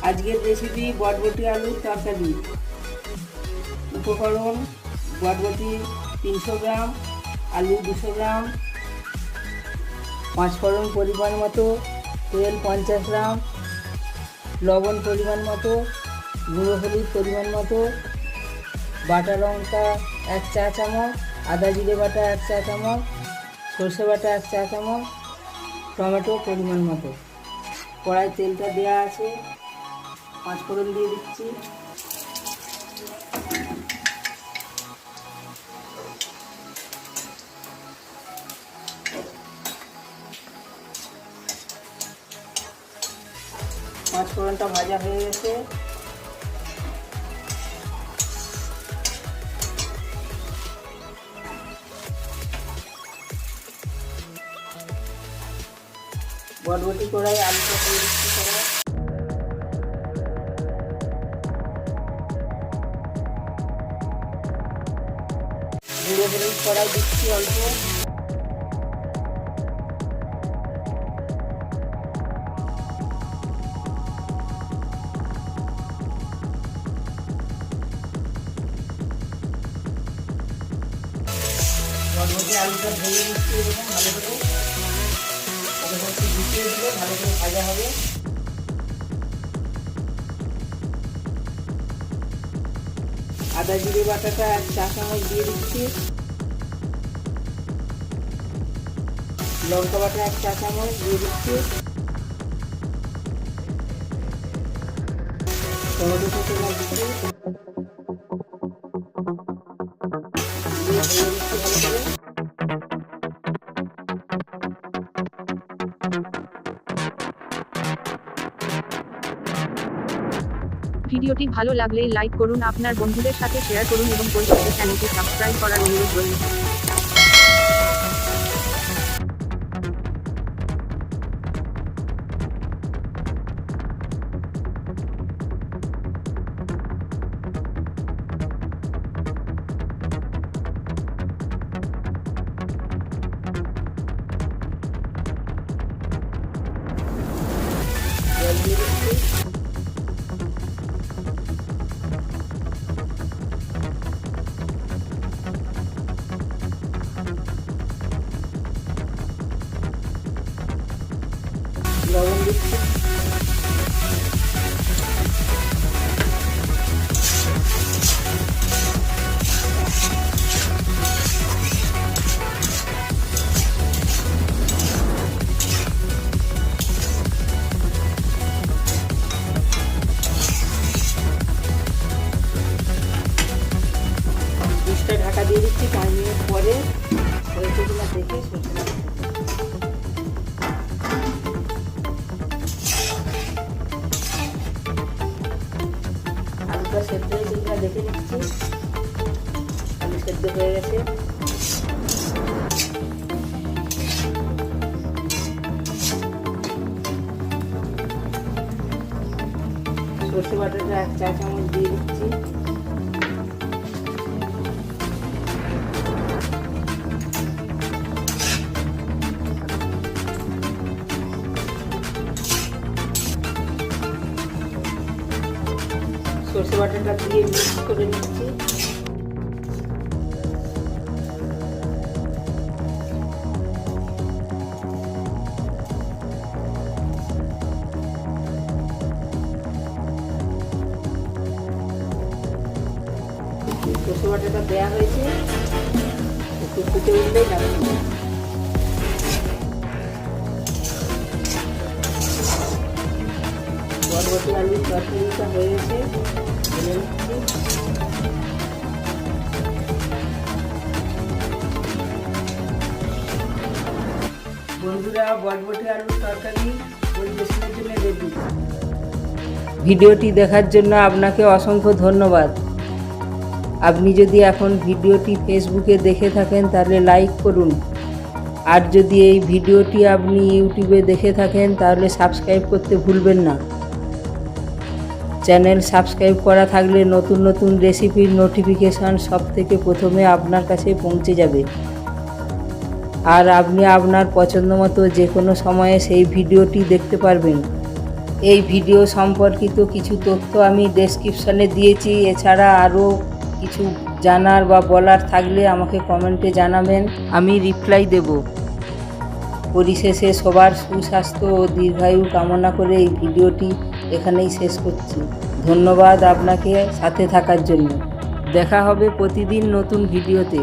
আজকের রেসিপি বটবটি আলুর তরকারি। উপকরণ: বটবটি 300 গ্রাম, আলু 200 গ্রাম, 5 ফোড়ন পরিমাণ মতো, তেল 50 গ্রাম, লবণ পরিমাণ মতো, গুঁড়ো হলুদ পরিমাণ মতো, বাটা লঙ্কা 1 চা চামচ, আদা জিরে বাটা 1 চা চামচ, সরষে বাটা 1 চা চামচ, টমেটো পরিমাণ মতো। কড়াই তেলটা দেওয়া আছে, 5 ফোড়ন দিয়ে দিচ্ছি। পাঁচ ফোড়নটা ভাজা হয়ে গেছে। বটবটি কড়াই আলুটা দিয়ে দিচ্ছি সবাই। গুঁড়ো হলুদ কড়াই দিচ্ছি অল্প। বটবটি আলুটা ভেজে দিচ্ছি এরকম ভালো করে। এরকম একটু গুছিয়ে দিলে ভালো করে ভাজা হবে। আদা জিরে বাটাটা 1 চা চামচ দিয়ে দিচ্ছি। লঙ্কা বাটা 1 চা চামচ দিয়ে দিচ্ছি। টমেটো কুচি দিচ্ছি। ভিডিওটি ভালো লাগলে লাইক করুন, আপনার বন্ধুদের সাথে শেয়ার করুন এবং পরিচিত চ্যানেলটি সাবস্ক্রাইব করার অনুরোধ রইল। জল দিয়ে দিচ্ছি। লবণ দিচ্ছি। ডিশটা ঢাকা দিয়ে দিচ্ছি। 5 মিনিট পরে হয়েছে কিনা দেখে সরষে আলুটা সেদ্ধ হয়েছে কিনা দেখে নিচ্ছি। আলু সেদ্ধ হয়ে গেছে। সরষে বাটাটা 1 চা চামচ দিয়ে দিচ্ছি। সরষে বাটাটা দিয়ে মিক্স করে নিচ্ছি। সরষে বাটাটা দেওয়া হয়েছে, একটু ফুটে উঠলেই নামিয়ে নেব। বটবটি আলুর তরকারিটা হয়ে গেছে, ঢেলে নিচ্ছি। বন্ধুরা, বটবটি আলুর তরকারি পরিবেশনের জন্য রেডি। ভিডিওটি দেখার জন্য আপনাকে অসংখ্য ধন্যবাদ। আপনি যদি এখন ভিডিওটি ফেসবুকে দেখে থাকেন তাহলে লাইক করুন, আর যদি এই ভিডিওটি আপনি ইউটিউবে দেখে থাকেন তাহলে সাবস্ক্রাইব করতে ভুলবেন না। চ্যানেল সাবস্ক্রাইব করা থাকলে নতুন নতুন রেসিপির নোটিফিকেশান সবথেকে প্রথমে আপনার কাছে পৌঁছে যাবে। আর আপনি আপনার পছন্দ মতো যে কোনো সময়ে সেই ভিডিওটি দেখতে পারবেন। এই ভিডিও সম্পর্কিত কিছু তথ্য আমি ডেসক্রিপশনে দিয়েছি। এছাড়া আরও কিছু জানার বা বলার থাকলে আমাকে কমেন্টে জানাবেন, আমি রিপ্লাই দেব। পরিশেষে সবার সুস্বাস্থ্য ও দীর্ঘায়ু কামনা করে এই ভিডিওটি এখানেই শেষ করছি। ধন্যবাদ আপনাকে সাথে থাকার জন্য। দেখা হবে প্রতিদিন নতুন ভিডিওতে।